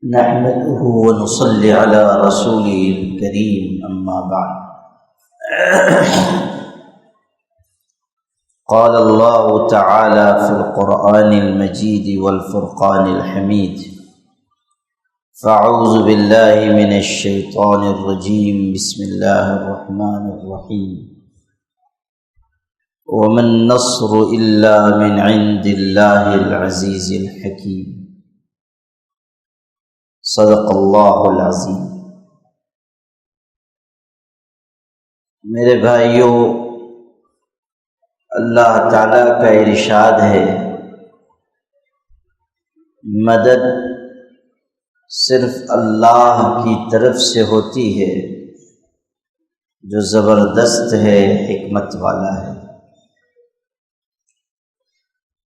نحمده ونصلي على رسوله الكريم أما بعد قال الله تعالى في القرآن المجيد والفرقان الحميد فأعوذ بالله من الشيطان الرجيم بسم الله الرحمن الرحيم وما النصر إلا من عند الله العزيز الحكيم صدق اللہ العظیم۔ میرے بھائیوں، اللہ تعالیٰ کا ارشاد ہے، مدد صرف اللہ کی طرف سے ہوتی ہے جو زبردست ہے، حکمت والا ہے۔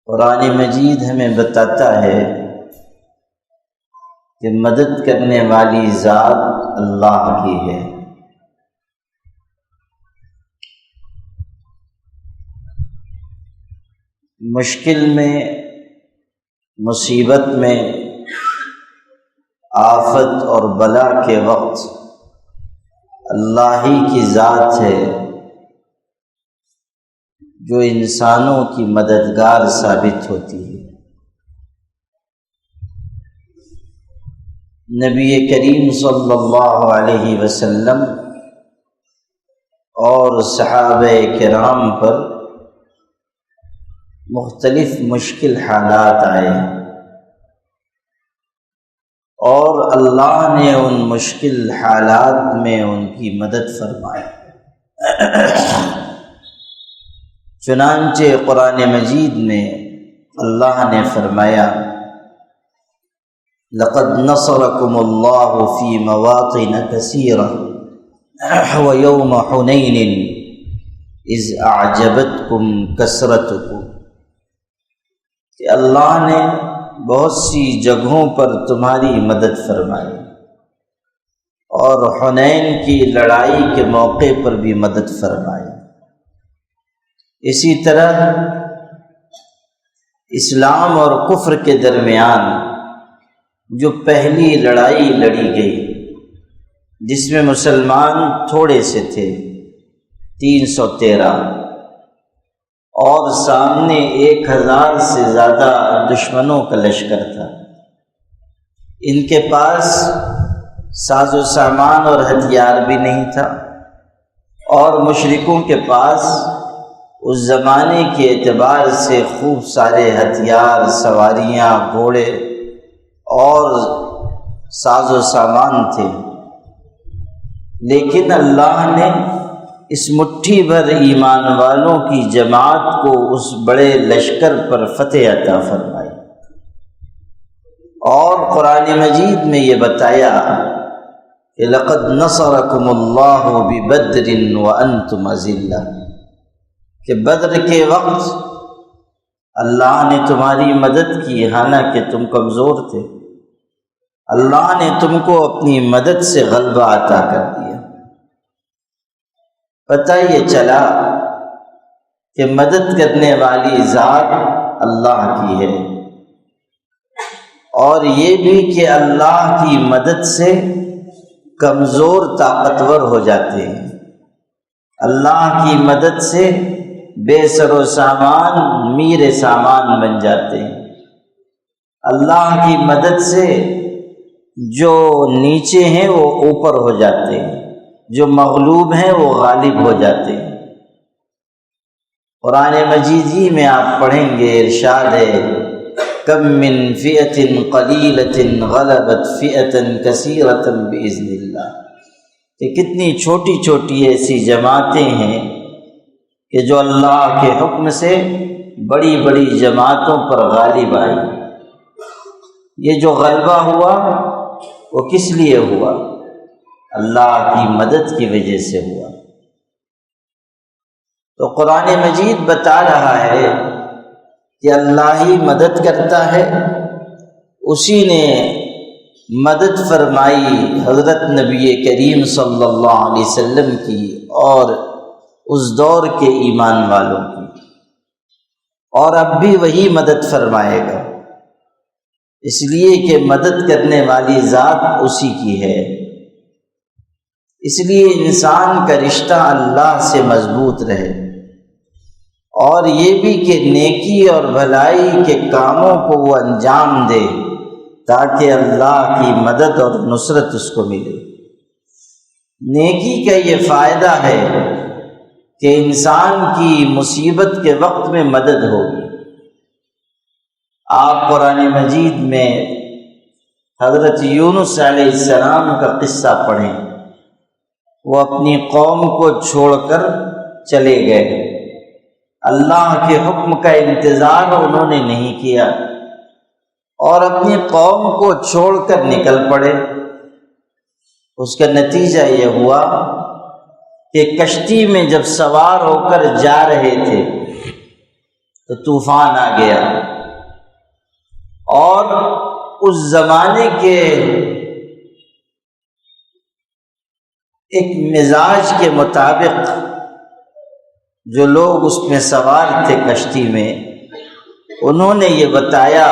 قرآن مجید ہمیں بتاتا ہے کہ مدد کرنے والی ذات اللہ کی ہے۔ مشکل میں، مصیبت میں، آفت اور بلا کے وقت اللہ ہی کی ذات ہے جو انسانوں کی مددگار ثابت ہوتی ہے۔ نبی کریم صلی اللہ علیہ وسلم اور صحابہ کرام پر مختلف مشکل حالات آئے اور اللہ نے ان مشکل حالات میں ان کی مدد فرمائی۔ چنانچہ قرآن مجید میں اللہ نے فرمایا، لقد نصركم الله في مواطن كثيرة ويوم حنين إذ أعجبتكم كثرتكم، کہ اللہ نے بہت سی جگہوں پر تمہاری مدد فرمائی اور حنین کی لڑائی کے موقع پر بھی مدد فرمائی۔ اسی طرح اسلام اور کفر کے درمیان جو پہلی لڑائی لڑی گئی، جس میں مسلمان تھوڑے سے تھے 313 اور سامنے 1000 سے زیادہ دشمنوں کا لشکر تھا، ان کے پاس ساز و سامان اور ہتھیار بھی نہیں تھا، اور مشرکوں کے پاس اس زمانے کے اعتبار سے خوب سارے ہتھیار، سواریاں، گھوڑے اور ساز و سامان تھے، لیکن اللہ نے اس مٹھی بھر ایمان والوں کی جماعت کو اس بڑے لشکر پر فتح عطا فرمائی۔ اور قرآن مجید میں یہ بتایا کہ لقد نصرکم اللہ ببدر وانتم اذلہ، کہ بدر کے وقت اللہ نے تمہاری مدد کی، حالانکہ تم کمزور تھے، اللہ نے تم کو اپنی مدد سے غلبہ عطا کر دیا۔ پتہ یہ چلا کہ مدد کرنے والی ذات اللہ کی ہے، اور یہ بھی کہ اللہ کی مدد سے کمزور طاقتور ہو جاتے ہیں، اللہ کی مدد سے بے سر و سامان میر سامان بن جاتے ہیں، اللہ کی مدد سے جو نیچے ہیں وہ اوپر ہو جاتے ہیں، جو مغلوب ہیں وہ غالب ہو جاتے ہیں۔ قرآن مجید ہی میں آپ پڑھیں گے، ارشاد ہے، کم من فئۃ قلیلۃ غلبت فئۃ کثیرۃ بإذن اللہ، کہ کتنی چھوٹی چھوٹی ایسی جماعتیں ہیں کہ جو اللہ کے حکم سے بڑی بڑی جماعتوں پر غالب آئی۔ یہ جو غلبہ ہوا وہ کس لیے ہوا؟ اللہ کی مدد کی وجہ سے ہوا۔ تو قرآن مجید بتا رہا ہے کہ اللہ ہی مدد کرتا ہے، اسی نے مدد فرمائی حضرت نبی کریم صلی اللہ علیہ وسلم کی اور اس دور کے ایمان والوں کی، اور اب بھی وہی مدد فرمائے گا۔ اس لیے کہ مدد کرنے والی ذات اسی کی ہے۔ اس لیے انسان کا رشتہ اللہ سے مضبوط رہے، اور یہ بھی کہ نیکی اور بھلائی کے کاموں کو وہ انجام دے تاکہ اللہ کی مدد اور نصرت اس کو ملے۔ نیکی کا یہ فائدہ ہے کہ انسان کی مصیبت کے وقت میں مدد ہوگی۔ آپ قرآن مجید میں حضرت یونس علیہ السلام کا قصہ پڑھیں۔ وہ اپنی قوم کو چھوڑ کر چلے گئے، اللہ کے حکم کا انتظار انہوں نے نہیں کیا اور اپنی قوم کو چھوڑ کر نکل پڑے۔ اس کا نتیجہ یہ ہوا کہ کشتی میں جب سوار ہو کر جا رہے تھے تو طوفان آ گیا، اور اس زمانے کے ایک مزاج کے مطابق جو لوگ اس میں سوار تھے کشتی میں، انہوں نے یہ بتایا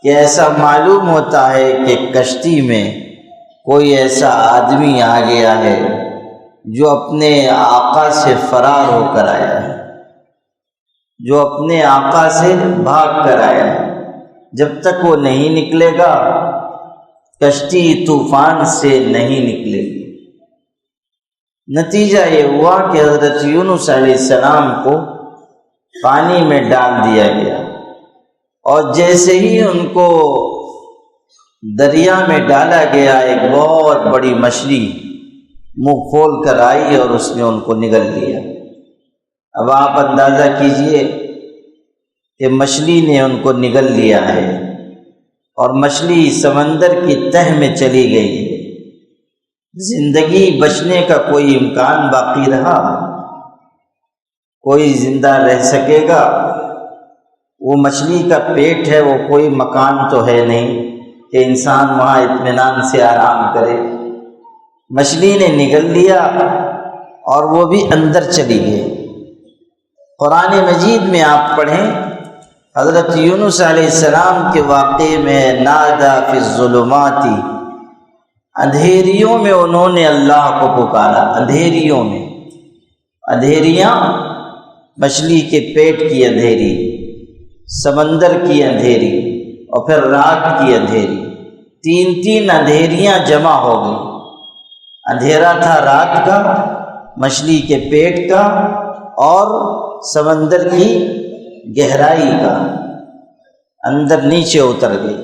کہ ایسا معلوم ہوتا ہے کہ کشتی میں کوئی ایسا آدمی آ گیا ہے جو اپنے آقا سے فرار ہو کر آیا ہے، جو اپنے آقا سے بھاگ کر آیا ہے۔ جب تک وہ نہیں نکلے گا کشتی طوفان سے نہیں نکلے گی۔ نتیجہ یہ ہوا کہ حضرت یونس علیہ السلام کو پانی میں ڈال دیا گیا، اور جیسے ہی ان کو دریا میں ڈالا گیا ایک بہت بڑی مچھلی منہ کھول کر آئی اور اس نے ان کو نگل لیا۔ اب آپ اندازہ کیجئے کہ مچھلی نے ان کو نگل لیا ہے، اور مچھلی سمندر کی تہ میں چلی گئی ہے۔ زندگی بچنے کا کوئی امکان باقی رہا؟ کوئی زندہ رہ سکے گا؟ وہ مچھلی کا پیٹ ہے، وہ کوئی مکان تو ہے نہیں کہ انسان وہاں اطمینان سے آرام کرے۔ مچھلی نے نگل لیا اور وہ بھی اندر چلی گئی۔ قرآن مجید میں آپ پڑھیں، حضرت یونس علیہ السلام کے واقعے میں نادا فی الظلمات، اندھیریوں میں انہوں نے اللہ کو پکارا۔ اندھیریوں میں، اندھیریاں مچھلی کے پیٹ کی اندھیری، سمندر کی اندھیری، اور پھر رات کی اندھیری، تین اندھیریاں جمع ہو گئی۔ اندھیرا تھا رات کا، مچھلی کے پیٹ کا، اور سمندر کی گہرائی کا، اندر نیچے اتر گئی۔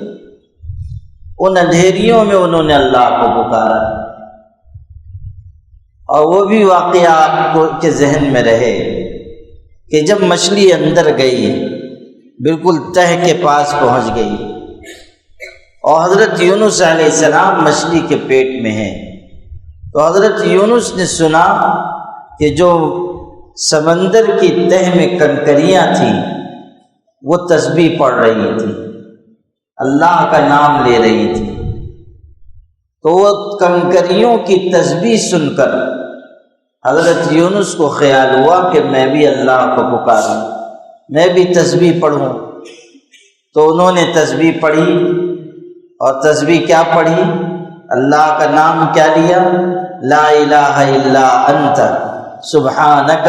ان اندھیریوں میں انہوں نے اللہ کو پکارا، اور وہ بھی واقعہ آپ کے ذہن میں رہے کہ جب مچھلی اندر گئی، بالکل تہ کے پاس پہنچ گئی، اور حضرت یونس علیہ السلام مچھلی کے پیٹ میں ہیں، تو حضرت یونس نے سنا کہ جو سمندر کی تہ میں کنکریاں تھیں وہ تسبیح پڑھ رہی تھی، اللہ کا نام لے رہی تھی۔ تو وہ کنکریوں کی تسبیح سن کر حضرت یونس کو خیال ہوا کہ میں بھی اللہ کو پکاروں، میں بھی تسبیح پڑھوں۔ تو انہوں نے تسبیح پڑھی، اور تسبیح کیا پڑھی؟ اللہ کا نام کیا لیا؟ لا الہ الا انت سبحانک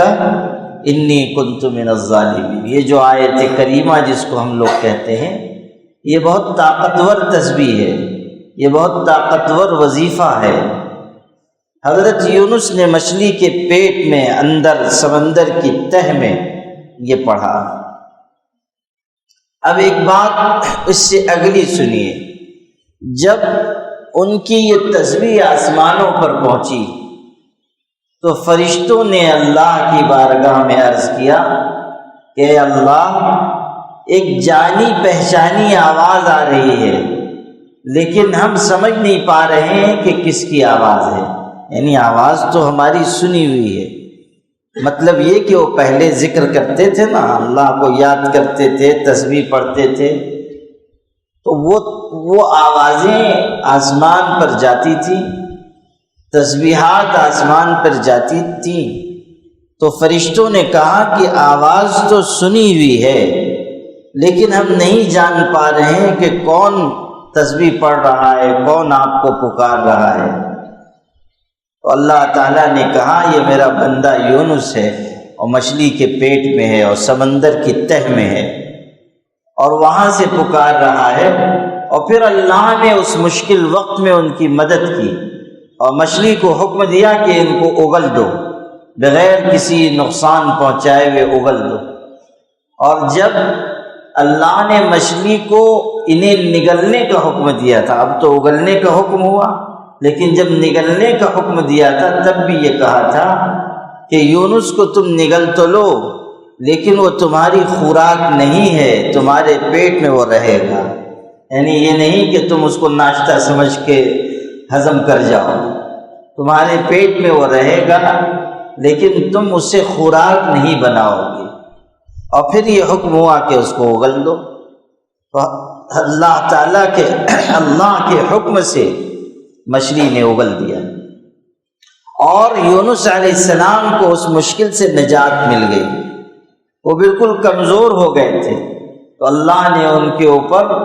انی کنت من الظالمین۔ یہ جو آیت کریمہ جس کو ہم لوگ کہتے ہیں، یہ بہت طاقتور تسبیح ہے، یہ بہت طاقتور وظیفہ ہے۔ حضرت یونس نے مچھلی کے پیٹ میں اندر سمندر کی تہ میں یہ پڑھا۔ اب ایک بات اس سے اگلی سنیے، جب ان کی یہ تسبیح آسمانوں پر پہنچی تو فرشتوں نے اللہ کی بارگاہ میں عرض کیا کہ اے اللہ، ایک جانی پہچانی آواز آ رہی ہے، لیکن ہم سمجھ نہیں پا رہے ہیں کہ کس کی آواز ہے۔ یعنی آواز تو ہماری سنی ہوئی ہے، مطلب یہ کہ وہ پہلے ذکر کرتے تھے نا، اللہ کو یاد کرتے تھے، تسبیح پڑھتے تھے، تو وہ آوازیں آسمان پر جاتی تھی، تسبیحات آسمان پر جاتی تھیں۔ تو فرشتوں نے کہا کہ آواز تو سنی ہوئی ہے، لیکن ہم نہیں جان پا رہے ہیں کہ کون تسبیح پڑھ رہا ہے، کون آپ کو پکار رہا ہے۔ تو اللہ تعالیٰ نے کہا یہ میرا بندہ یونس ہے، اور مچھلی کے پیٹ میں ہے اور سمندر کی تہ میں ہے، اور وہاں سے پکار رہا ہے۔ اور پھر اللہ نے اس مشکل وقت میں ان کی مدد کی اور مچھلی کو حکم دیا کہ ان کو اگل دو، بغیر کسی نقصان پہنچائے ہوئے اگل دو۔ اور جب اللہ نے مچھلی کو انہیں نگلنے کا حکم دیا تھا، اب تو اگلنے کا حکم ہوا، لیکن جب نگلنے کا حکم دیا تھا تب بھی یہ کہا تھا کہ یونس کو تم نگل تو لو، لیکن وہ تمہاری خوراک نہیں ہے، تمہارے پیٹ میں وہ رہے گا۔ یعنی یہ نہیں کہ تم اس کو ناشتہ سمجھ کے ہضم کر جاؤ، تمہارے پیٹ میں وہ رہے گا، لیکن تم اس سے خوراک نہیں بناؤ گے۔ اور پھر یہ حکم ہوا کہ اس کو اگل دو۔ تو اللہ تعالیٰ کے حکم سے مچھلی نے اگل دیا، اور یونس علیہ السلام کو اس مشکل سے نجات مل گئی۔ وہ بالکل کمزور ہو گئے تھے، تو اللہ نے ان کے اوپر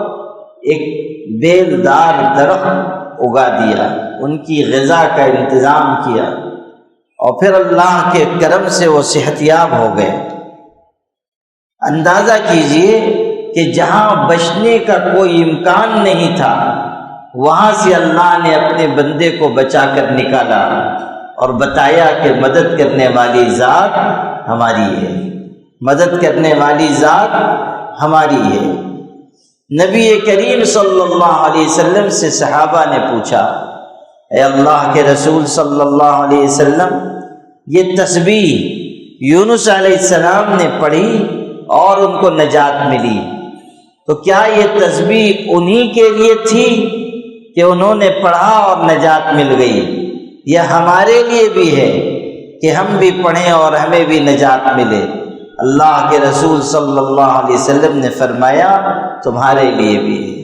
ایک بیل دار درخت اگا دیا، ان کی غذا کا انتظام کیا، اور پھر اللہ کے کرم سے وہ صحت یاب ہو گئے۔ اندازہ کیجئے کہ جہاں بچنے کا کوئی امکان نہیں تھا، وہاں سے اللہ نے اپنے بندے کو بچا کر نکالا اور بتایا کہ مدد کرنے والی ذات ہماری ہے، مدد کرنے والی ذات ہماری ہے۔ نبی کریم صلی اللہ علیہ وسلم سے صحابہ نے پوچھا، اے اللہ کے رسول صلی اللہ علیہ وسلم، یہ تسبیح یونس علیہ السلام نے پڑھی اور ان کو نجات ملی، تو کیا یہ تسبیح انہی کے لیے تھی کہ انہوں نے پڑھا اور نجات مل گئی، یا ہمارے لیے بھی ہے کہ ہم بھی پڑھیں اور ہمیں بھی نجات ملے؟ اللہ کے رسول صلی اللہ علیہ وسلم نے فرمایا تمہارے لیے بھی ہے،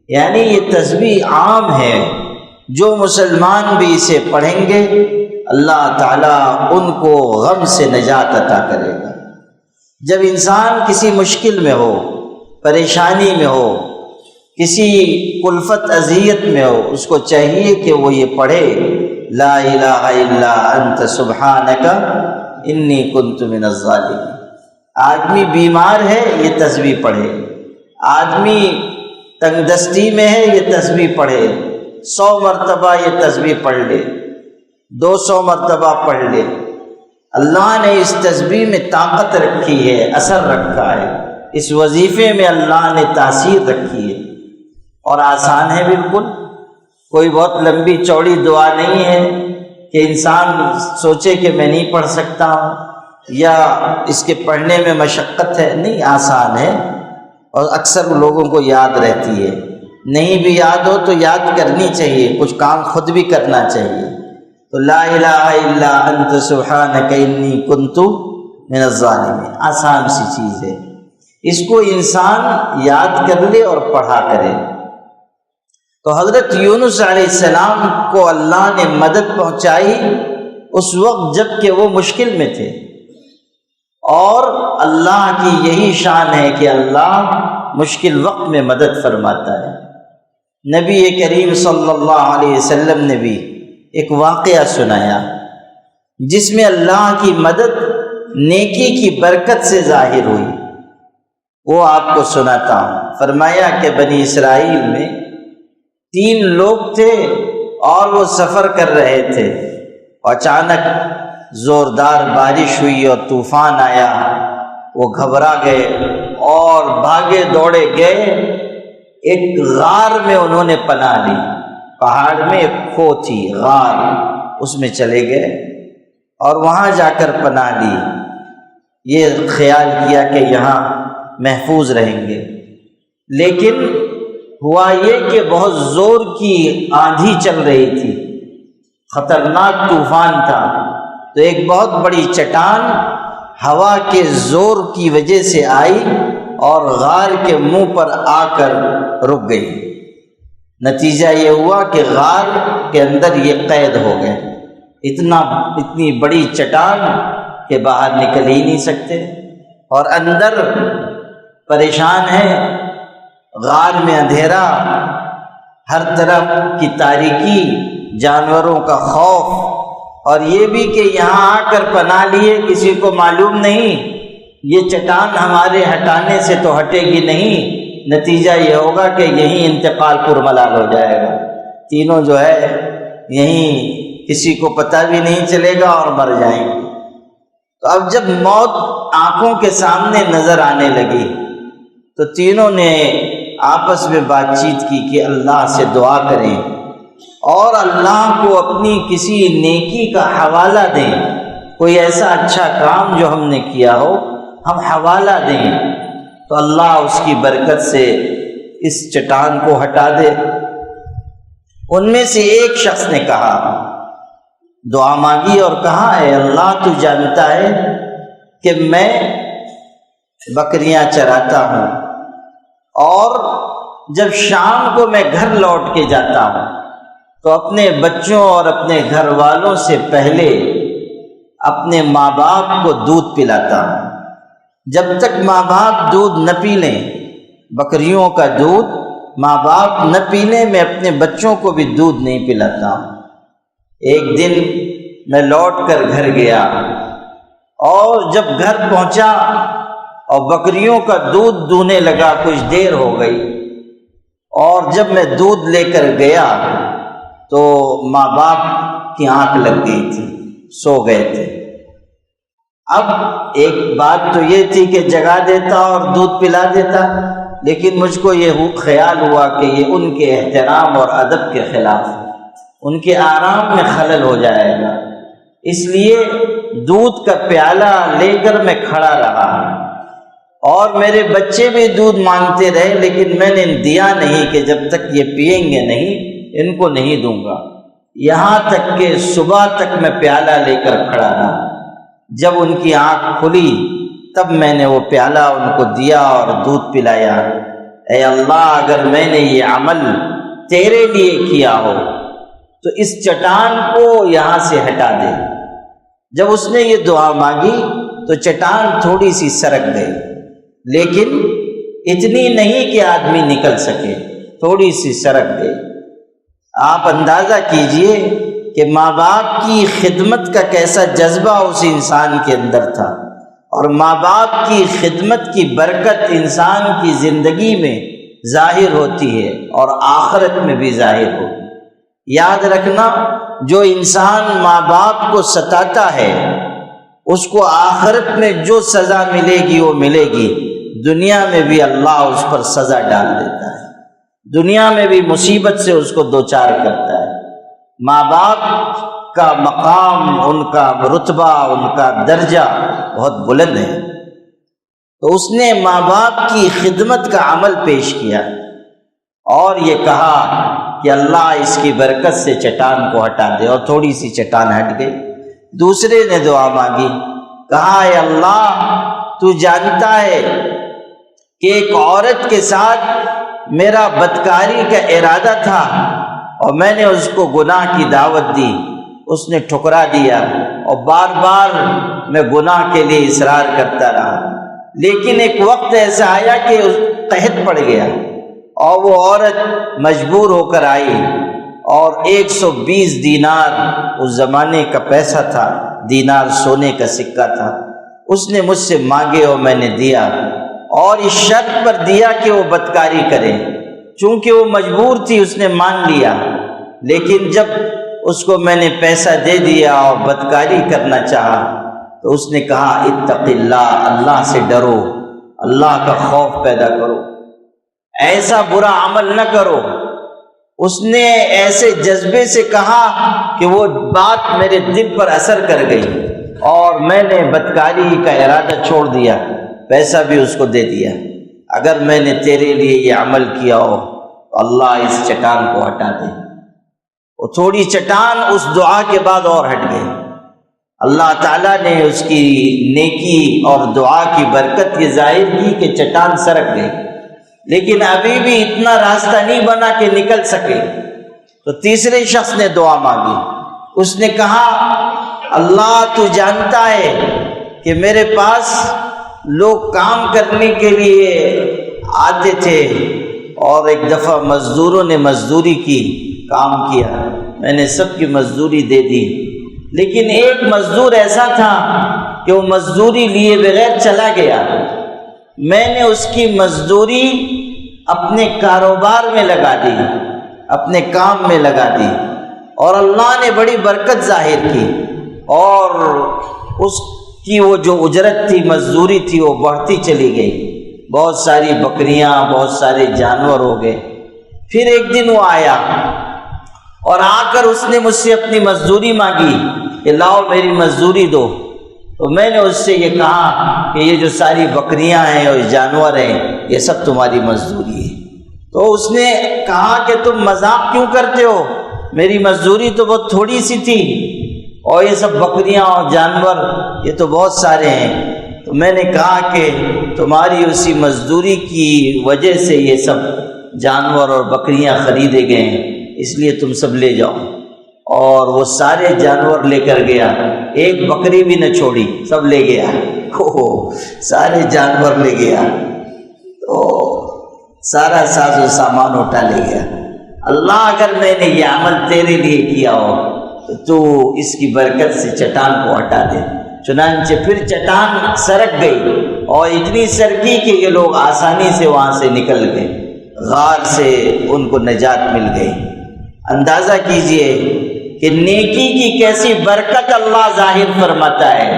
یعنی یہ تسبیح عام ہے، جو مسلمان بھی اسے پڑھیں گے اللہ تعالیٰ ان کو غم سے نجات عطا کرے گا۔ جب انسان کسی مشکل میں ہو، پریشانی میں ہو، کسی کلفت اذیت میں ہو، اس کو چاہیے کہ وہ یہ پڑھے، لا الہ الا انت سبحانک انی کنت من الظالمین۔ آدمی بیمار ہے یہ تسبیح پڑھے، آدمی تنگ دستی میں ہے یہ تسبیح پڑھے، 100 مرتبہ یہ تسبیح پڑھ لے، 200 مرتبہ پڑھ لے۔ اللہ نے اس تسبیح میں طاقت رکھی ہے، اثر رکھا ہے، اس وظیفے میں اللہ نے تاثیر رکھی ہے، اور آسان ہے بالکل، کوئی بہت لمبی چوڑی دعا نہیں ہے کہ انسان سوچے کہ میں نہیں پڑھ سکتا ہوں یا اس کے پڑھنے میں مشقت ہے، نہیں، آسان ہے، اور اکثر لوگوں کو یاد رہتی ہے۔ نہیں بھی یاد ہو تو یاد کرنی چاہیے، کچھ کام خود بھی کرنا چاہیے۔ تو لا الہ الا انت سبحانک انی کنت من الظالمین، آسان سی چیز ہے، اس کو انسان یاد کر لے اور پڑھا کرے۔ تو حضرت یونس علیہ السلام کو اللہ نے مدد پہنچائی اس وقت جب کہ وہ مشکل میں تھے، اور اللہ کی یہی شان ہے کہ اللہ مشکل وقت میں مدد فرماتا ہے۔ نبی کریم صلی اللہ علیہ وسلم نے بھی ایک واقعہ سنایا جس میں اللہ کی مدد نیکی کی برکت سے ظاہر ہوئی، وہ آپ کو سناتا ہوں۔ فرمایا کہ بنی اسرائیل میں 3 لوگ تھے اور وہ سفر کر رہے تھے، اچانک زوردار بارش ہوئی اور طوفان آیا، وہ گھبرا گئے اور بھاگے دوڑے گئے، ایک غار میں انہوں نے پناہ لی، پہاڑ میں ایک کھو تھی، غار، اس میں چلے گئے اور وہاں جا کر پناہ لی، یہ خیال کیا کہ یہاں محفوظ رہیں گے۔ لیکن ہوا یہ کہ بہت زور کی آندھی چل رہی تھی، خطرناک طوفان تھا، تو ایک بہت بڑی چٹان ہوا کے زور کی وجہ سے آئی اور غار کے منہ پر آ کر رک گئی۔ نتیجہ یہ ہوا کہ غار کے اندر یہ قید ہو گئے، اتنی بڑی چٹان کہ باہر نکل ہی نہیں سکتے، اور اندر پریشان ہیں، غار میں اندھیرا، ہر طرف کی تاریکی، جانوروں کا خوف، اور یہ بھی کہ یہاں آ کر پناہ لیے، کسی کو معلوم نہیں یہ چٹان ہمارے ہٹانے سے تو ہٹے گی نہیں، نتیجہ یہ ہوگا کہ یہیں انتقال پرملال ہو جائے گا، تینوں جو ہے یہیں کسی کو پتہ بھی نہیں چلے گا اور مر جائیں گے۔ تو اب جب موت آنکھوں کے سامنے نظر آنے لگی تو تینوں نے آپس میں بات چیت کی کہ اللہ سے دعا کریں اور اللہ کو اپنی کسی نیکی کا حوالہ دیں، کوئی ایسا اچھا کام جو ہم نے کیا ہو ہم حوالہ دیں تو اللہ اس کی برکت سے اس چٹان کو ہٹا دے۔ ان میں سے ایک شخص نے کہا، دعا مانگی اور کہا، اے اللہ تو جانتا ہے کہ میں بکریاں چراتا ہوں اور جب شام کو میں گھر لوٹ کے جاتا ہوں تو اپنے بچوں اور اپنے گھر والوں سے پہلے اپنے ماں باپ کو دودھ پلاتا ہوں، جب تک ماں باپ دودھ نہ پی لیں، بکریوں کا دودھ ماں باپ نہ پینے میں اپنے بچوں کو بھی دودھ نہیں پلاتا ہوں۔ ایک دن میں لوٹ کر گھر گیا اور جب گھر پہنچا اور بکریوں کا دودھ دوہنے لگا، کچھ دیر ہو گئی، اور جب میں دودھ لے کر گیا تو ماں باپ کی آنکھ لگ گئی تھی، سو گئے تھے۔ اب ایک بات تو یہ تھی کہ جگا دیتا اور دودھ پلا دیتا، لیکن مجھ کو یہ خیال ہوا کہ یہ ان کے احترام اور ادب کے خلاف ہے، ان کے آرام میں خلل ہو جائے گا، اس لیے دودھ کا پیالہ لے کر میں کھڑا رہا اور میرے بچے بھی دودھ مانگتے رہے، لیکن میں نے دیا نہیں کہ جب تک یہ پئیں گے نہیں ان کو نہیں دوں گا، یہاں تک کہ صبح تک میں پیالہ لے کر کھڑا رہا۔ جب ان کی آنکھ کھلی تب میں نے وہ پیالہ ان کو دیا اور دودھ پلایا۔ اے اللہ، اگر میں نے یہ عمل تیرے لیے کیا ہو تو اس چٹان کو یہاں سے ہٹا دے۔ جب اس نے یہ دعا مانگی تو چٹان تھوڑی سی سرک گئی، لیکن اتنی نہیں کہ آدمی نکل سکے، تھوڑی سی سرک گئی۔ آپ اندازہ کیجئے کہ ماں باپ کی خدمت کا کیسا جذبہ اس انسان کے اندر تھا، اور ماں باپ کی خدمت کی برکت انسان کی زندگی میں ظاہر ہوتی ہے اور آخرت میں بھی ظاہر ہوتی۔ یاد رکھنا، جو انسان ماں باپ کو ستاتا ہے اس کو آخرت میں جو سزا ملے گی وہ ملے گی، دنیا میں بھی اللہ اس پر سزا ڈال دیتا ہے، دنیا میں بھی مصیبت سے اس کو دوچار کرتا ہے۔ ماں باپ کا مقام، ان کا رتبہ، ان کا درجہ بہت بلند ہے، تو اس نے ماں باپ کی خدمت کا عمل پیش کیا اور یہ کہا کہ اللہ اس کی برکت سے چٹان کو ہٹا دے، اور تھوڑی سی چٹان ہٹ گئی۔ دوسرے نے دعا مانگی، کہا اے اللہ تو جانتا ہے کہ ایک عورت کے ساتھ میرا بدکاری کا ارادہ تھا اور میں نے اس کو گناہ کی دعوت دی، اس نے ٹھکرا دیا اور بار بار میں گناہ کے لیے اصرار کرتا رہا، لیکن ایک وقت ایسا آیا کہ اس قحط پڑ گیا اور وہ عورت مجبور ہو کر آئی، اور 120 دینار اس زمانے کا پیسہ تھا، دینار سونے کا سکہ تھا، اس نے مجھ سے مانگے اور میں نے دیا، اور اس شرط پر دیا کہ وہ بدکاری کرے، چونکہ وہ مجبور تھی اس نے مان لیا، لیکن جب اس کو میں نے پیسہ دے دیا اور بدکاری کرنا چاہا تو اس نے کہا اتق اللہ، اللہ سے ڈرو، اللہ کا خوف پیدا کرو، ایسا برا عمل نہ کرو۔ اس نے ایسے جذبے سے کہا کہ وہ بات میرے دل پر اثر کر گئی اور میں نے بدکاری کا ارادہ چھوڑ دیا، پیسہ بھی اس کو دے دیا۔ اگر میں نے تیرے لیے یہ عمل کیا ہو تو اللہ اس چٹان کو ہٹا دے۔ وہ تھوڑی چٹان اس دعا کے بعد اور ہٹ گئی، اللہ تعالیٰ نے اس کی نیکی اور دعا کی برکت یہ ظاہر کی کہ چٹان سرک گئی، لیکن ابھی بھی اتنا راستہ نہیں بنا کہ نکل سکے۔ تو تیسرے شخص نے دعا مانگی، اس نے کہا اللہ تو جانتا ہے کہ میرے پاس لوگ کام کرنے کے لیے آتے تھے، اور ایک دفعہ مزدوروں نے مزدوری کی، کام کیا، میں نے سب کی مزدوری دے دی، لیکن ایک مزدور ایسا تھا کہ وہ مزدوری لیے بغیر چلا گیا۔ میں نے اس کی مزدوری اپنے کاروبار میں لگا دی، اپنے کام میں لگا دی، اور اللہ نے بڑی برکت ظاہر کی، اور اس کی وہ جو اجرت تھی، مزدوری تھی، وہ بڑھتی چلی گئی، بہت ساری بکریاں، بہت سارے جانور ہو گئے۔ پھر ایک دن وہ آیا اور آ کر اس نے مجھ سے اپنی مزدوری مانگی کہ لاؤ میری مزدوری دو۔ تو میں نے اس سے یہ کہا کہ یہ جو ساری بکریاں ہیں اور جانور ہیں، یہ سب تمہاری مزدوری ہے۔ تو اس نے کہا کہ تم مذاق کیوں کرتے ہو، میری مزدوری تو بہت تھوڑی سی تھی، اور یہ سب بکریاں اور جانور یہ تو بہت سارے ہیں۔ تو میں نے کہا کہ تمہاری اسی مزدوری کی وجہ سے یہ سب جانور اور بکریاں خریدے گئے ہیں، اس لیے تم سب لے جاؤ۔ اور وہ سارے جانور لے کر گیا، ایک بکری بھی نہ چھوڑی، سب لے گیا، سارے جانور لے گیا، تو سارا ساز و سامان اٹھا لے گیا۔ اللہ اگر میں نے یہ عمل تیرے لیے کیا ہو تو اس کی برکت سے چٹان کو ہٹا دے۔ چنانچہ پھر چٹان سرک گئی، اور اتنی سرکی کہ یہ لوگ آسانی سے وہاں سے نکل گئے، غار سے ان کو نجات مل گئی۔ اندازہ کیجئے کہ نیکی کی کیسی برکت اللہ ظاہر فرماتا ہے۔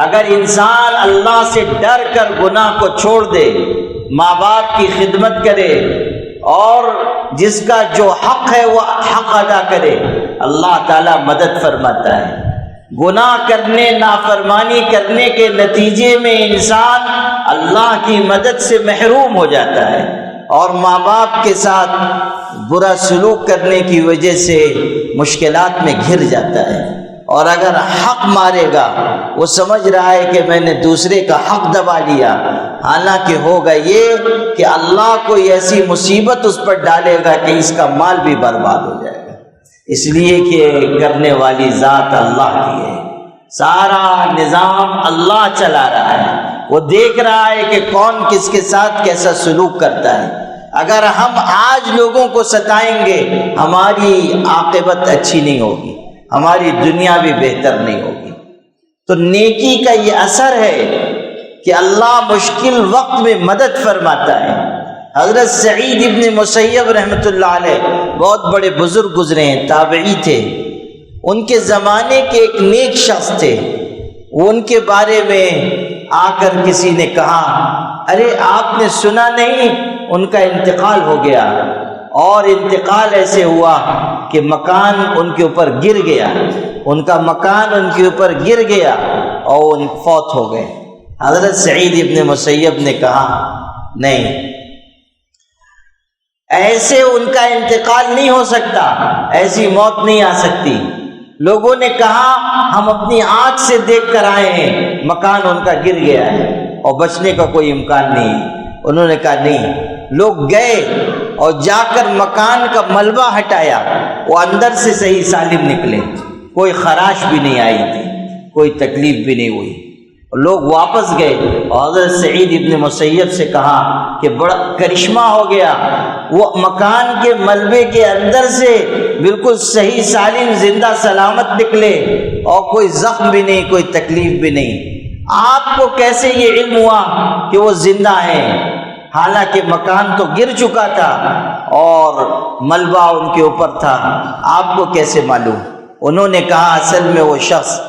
اگر انسان اللہ سے ڈر کر گناہ کو چھوڑ دے، ماں باپ کی خدمت کرے، اور جس کا جو حق ہے وہ حق ادا کرے، اللہ تعالیٰ مدد فرماتا ہے۔ گناہ کرنے، نافرمانی کرنے کے نتیجے میں انسان اللہ کی مدد سے محروم ہو جاتا ہے، اور ماں باپ کے ساتھ برا سلوک کرنے کی وجہ سے مشکلات میں گھر جاتا ہے۔ اور اگر حق مارے گا، وہ سمجھ رہا ہے کہ میں نے دوسرے کا حق دبا لیا، حالانکہ ہوگا یہ کہ اللہ کوئی ایسی مصیبت اس پر ڈالے گا کہ اس کا مال بھی برباد ہو جائے گا، اس لیے کہ کرنے والی ذات اللہ کی ہے، سارا نظام اللہ چلا رہا ہے، وہ دیکھ رہا ہے کہ کون کس کے ساتھ کیسا سلوک کرتا ہے۔ اگر ہم آج لوگوں کو ستائیں گے، ہماری عاقبت اچھی نہیں ہوگی، ہماری دنیا بھی بہتر نہیں ہوگی۔ تو نیکی کا یہ اثر ہے کہ اللہ مشکل وقت میں مدد فرماتا ہے۔ حضرت سعید ابن مسیب رحمۃ اللہ علیہ بہت بڑے بزرگ گزرے ہیں، تابعی تھے، ان کے زمانے کے ایک نیک شخص تھے۔ وہ ان کے بارے میں آ کر کسی نے کہا، ارے آپ نے سنا نہیں ان کا انتقال ہو گیا، اور انتقال ایسے ہوا کہ مکان ان کے اوپر گر گیا، ان کا مکان ان کے اوپر گر گیا اور ان فوت ہو گئے۔ حضرت سعید ابن مسیب نے کہا، نہیں، ایسے ان کا انتقال نہیں ہو سکتا، ایسی موت نہیں آ سکتی۔ لوگوں نے کہا ہم اپنی آنکھ سے دیکھ کر آئے ہیں، مکان ان کا گر گیا ہے اور بچنے کا کوئی امکان نہیں۔ انہوں نے کہا نہیں۔ لوگ گئے اور جا کر مکان کا ملبہ ہٹایا، وہ اندر سے صحیح سالم نکلے، کوئی خراش بھی نہیں آئی تھی، کوئی تکلیف بھی نہیں ہوئی۔ لوگ واپس گئے اور حضرت سعید ابن مسیب سے کہا کہ بڑا کرشمہ ہو گیا، وہ مکان کے ملبے کے اندر سے بالکل صحیح سالم زندہ سلامت نکلے، اور کوئی زخم بھی نہیں، کوئی تکلیف بھی نہیں۔ آپ کو کیسے یہ علم ہوا کہ وہ زندہ ہیں، حالانکہ مکان تو گر چکا تھا اور ملبہ ان کے اوپر تھا، آپ کو کیسے معلوم؟ انہوں نے کہا اصل میں وہ شخص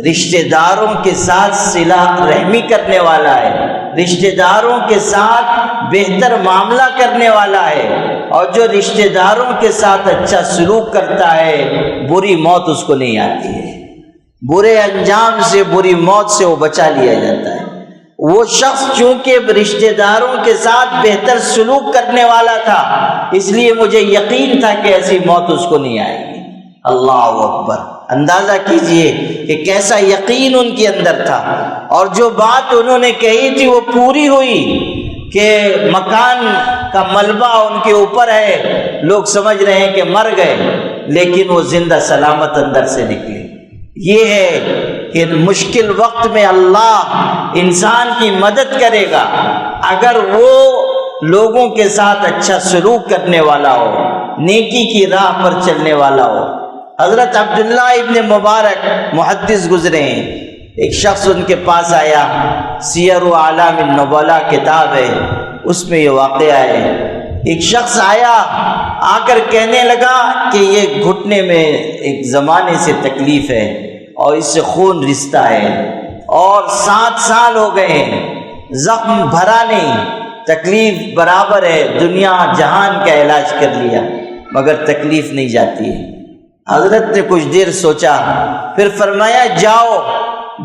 رشتہ داروں کے ساتھ صلہ رحمی کرنے والا ہے، رشتہ داروں کے ساتھ بہتر معاملہ کرنے والا ہے، اور جو رشتہ داروں کے ساتھ اچھا سلوک کرتا ہے بری موت اس کو نہیں آتی ہے، برے انجام سے، بری موت سے وہ بچا لیا جاتا ہے۔ وہ شخص چونکہ رشتہ داروں کے ساتھ بہتر سلوک کرنے والا تھا، اس لیے مجھے یقین تھا کہ ایسی موت اس کو نہیں آئے گی۔ اللہ اکبر! اندازہ کیجئے کہ کیسا یقین ان کے اندر تھا، اور جو بات انہوں نے کہی تھی وہ پوری ہوئی کہ مکان کا ملبہ ان کے اوپر ہے، لوگ سمجھ رہے ہیں کہ مر گئے، لیکن وہ زندہ سلامت اندر سے نکلے۔ یہ ہے کہ کہ مشکل وقت میں اللہ انسان کی مدد کرے گا اگر وہ لوگوں کے ساتھ اچھا سلوک کرنے والا ہو، نیکی کی راہ پر چلنے والا ہو۔ حضرت عبداللہ ابن مبارک محدث گزرے ہیں، ایک شخص ان کے پاس آیا، سیر و اعلام النبلاء کتاب ہے، اس میں یہ واقعہ ہے۔ ایک شخص آیا، آ کر کہنے لگا کہ یہ گھٹنے میں ایک زمانے سے تکلیف ہے اور اس سے خون رستا ہے اور 7 سال ہو گئے ہیں، زخم بھرا نہیں، تکلیف برابر ہے، دنیا جہان کا علاج کر لیا مگر تکلیف نہیں جاتی ہے۔ حضرت نے کچھ دیر سوچا، پھر فرمایا جاؤ،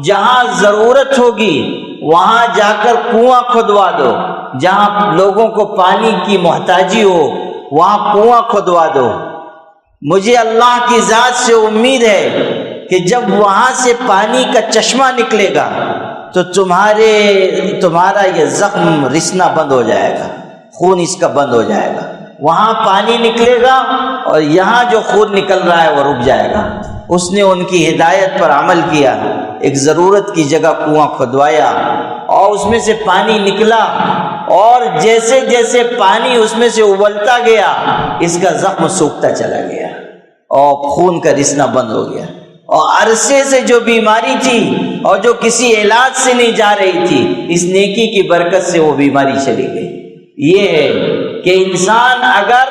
جہاں ضرورت ہوگی وہاں جا کر کنواں کھدوا دو، جہاں لوگوں کو پانی کی محتاجی ہو وہاں کنواں کھدوا دو۔ مجھے اللہ کی ذات سے امید ہے کہ جب وہاں سے پانی کا چشمہ نکلے گا تو تمہارا یہ زخم رسنا بند ہو جائے گا، خون اس کا بند ہو جائے گا، وہاں پانی نکلے گا اور یہاں جو خون نکل رہا ہے وہ رک جائے گا۔ اس نے ان کی ہدایت پر عمل کیا، ایک ضرورت کی جگہ کنواں کھدوایا اور اس میں سے پانی نکلا، اور جیسے جیسے پانی اس میں سے ابلتا گیا اس کا زخم سوکھتا چلا گیا اور خون کا رسنا بند ہو گیا، اور عرصے سے جو بیماری تھی اور جو کسی علاج سے نہیں جا رہی تھی، اس نیکی کی برکت سے وہ بیماری چلی گئی۔ یہ ہے کہ انسان اگر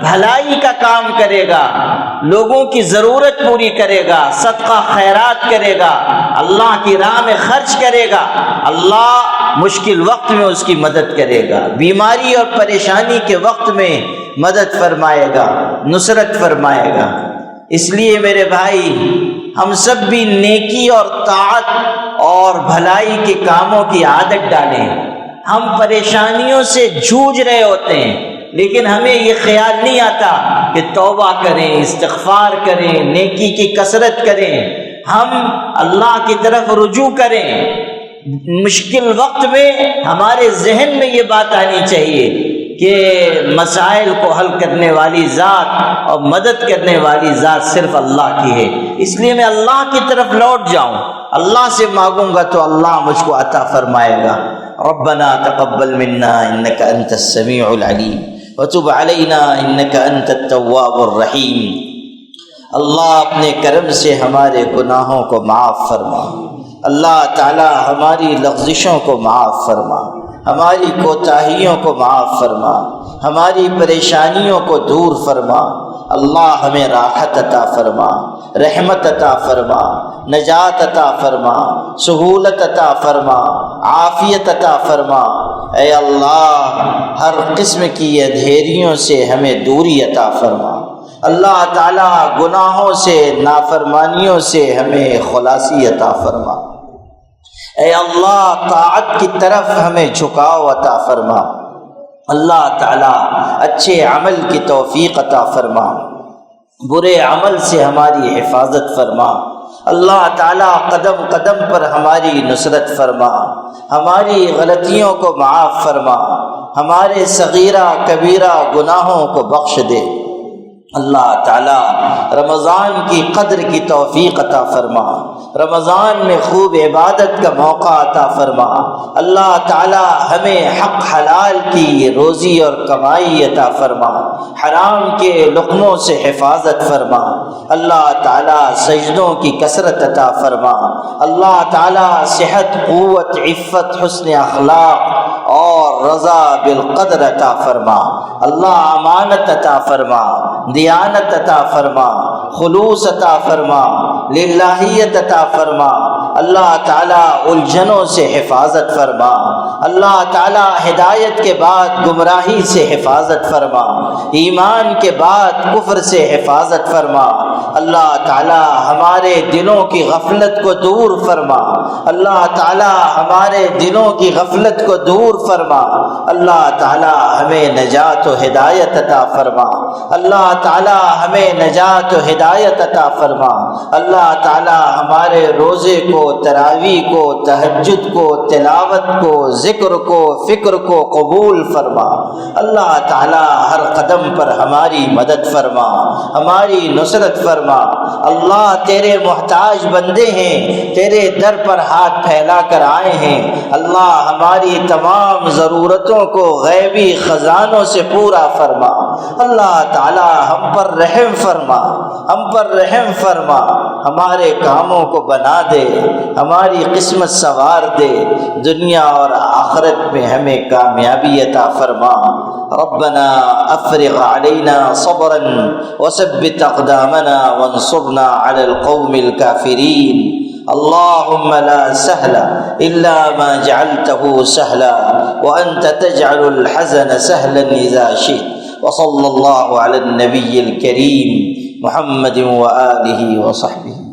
بھلائی کا کام کرے گا، لوگوں کی ضرورت پوری کرے گا، صدقہ خیرات کرے گا، اللہ کی راہ میں خرچ کرے گا، اللہ مشکل وقت میں اس کی مدد کرے گا، بیماری اور پریشانی کے وقت میں مدد فرمائے گا، نصرت فرمائے گا۔ اس لیے میرے بھائی، ہم سب بھی نیکی اور طاعت اور بھلائی کے کاموں کی عادت ڈالیں۔ ہم پریشانیوں سے جوجھ رہے ہوتے ہیں لیکن ہمیں یہ خیال نہیں آتا کہ توبہ کریں، استغفار کریں، نیکی کی کثرت کریں، ہم اللہ کی طرف رجوع کریں۔ مشکل وقت میں ہمارے ذہن میں یہ بات آنی چاہیے کہ مسائل کو حل کرنے والی ذات اور مدد کرنے والی ذات صرف اللہ کی ہے، اس لیے میں اللہ کی طرف لوٹ جاؤں، اللہ سے مانگوں گا تو اللہ مجھ کو عطا فرمائے گا۔ ربنا تقبل منا انك انت السميع العليم وتب علينا انك انت التواب الرحيم۔ اللہ اپنے کرم سے ہمارے گناہوں کو معاف فرما، اللہ تعالی ہماری لغزشوں کو معاف فرما، ہماری کوتاہیوں کو معاف فرما، ہماری پریشانیوں کو دور فرما۔ اللہ ہمیں راحت عطا فرما، رحمت عطا فرما، نجات عطا فرما، سہولت عطا فرما، عافیت عطا فرما۔ اے اللہ، ہر قسم کی اندھیریوں سے ہمیں دوری عطا فرما۔ اللہ تعالیٰ گناہوں سے، نافرمانیوں سے ہمیں خلاصی عطا فرما۔ اے اللہ، طاعت کی طرف ہمیں جھکاؤ عطا فرما۔ اللہ تعالیٰ اچھے عمل کی توفیق عطا فرما، برے عمل سے ہماری حفاظت فرما۔ اللہ تعالیٰ قدم قدم پر ہماری نصرت فرما، ہماری غلطیوں کو معاف فرما، ہمارے صغیرہ کبیرہ گناہوں کو بخش دے۔ اللہ تعالیٰ رمضان کی قدر کی توفیق عطا فرما، رمضان میں خوب عبادت کا موقع عطا فرما۔ اللہ تعالیٰ ہمیں حق حلال کی روزی اور کمائی عطا فرما، حرام کے لقموں سے حفاظت فرما۔ اللہ تعالیٰ سجدوں کی کثرت عطا فرما۔ اللہ تعالیٰ صحت، قوت، عفت، حسن اخلاق اور رضا بالقدر عطا فرما۔ اللہ امانت عطا فرما، دیانت عطا فرما، خلوص عطا فرما، للہیت عطا فرما۔ اللہ تعالیٰ الجھنوں سے حفاظت فرما۔ اللہ تعالیٰ ہدایت کے بعد گمراہی سے حفاظت فرما، ایمان کے بعد کفر سے حفاظت فرما۔ اللہ تعالیٰ ہمارے دلوں کی غفلت کو دور فرما۔ اللہ تعالیٰ ہمارے دلوں کی غفلت کو دور فرما۔ اللہ تعالیٰ ہمیں نجات و ہدایت عطا فرما۔ اللہ تعالیٰ ہمیں نجات و ہدایت عطا فرما۔ اللہ تعالیٰ ہمارے روزے کو، تراویح کو، تہجد کو، تلاوت کو، ذکر کو، فکر کو قبول فرما۔ اللہ تعالیٰ ہر قدم پر ہماری مدد فرما، ہماری نصرت فرما۔ فرما۔ اللہ تیرے محتاج بندے ہیں، تیرے در پر ہاتھ پھیلا کر آئے ہیں۔ اللہ ہماری تمام ضرورتوں کو غیبی خزانوں سے پورا فرما۔ اللہ تعالی ہم پر رحم فرما، ہم پر رحم فرما، ہمارے کاموں کو بنا دے، ہماری قسمت سنوار دے، دنیا اور آخرت میں ہمیں کامیابی عطا فرما۔ ربنا افرغ علينا صبرا وثبت اقدامنا وانصرنا على القوم الكافرين۔ اللهم لا سهل الا ما جعلته سهلا وانت تجعل الحزن سهلا اذا شئت۔ وصلى الله على النبي الكريم محمد وآله وصحبه۔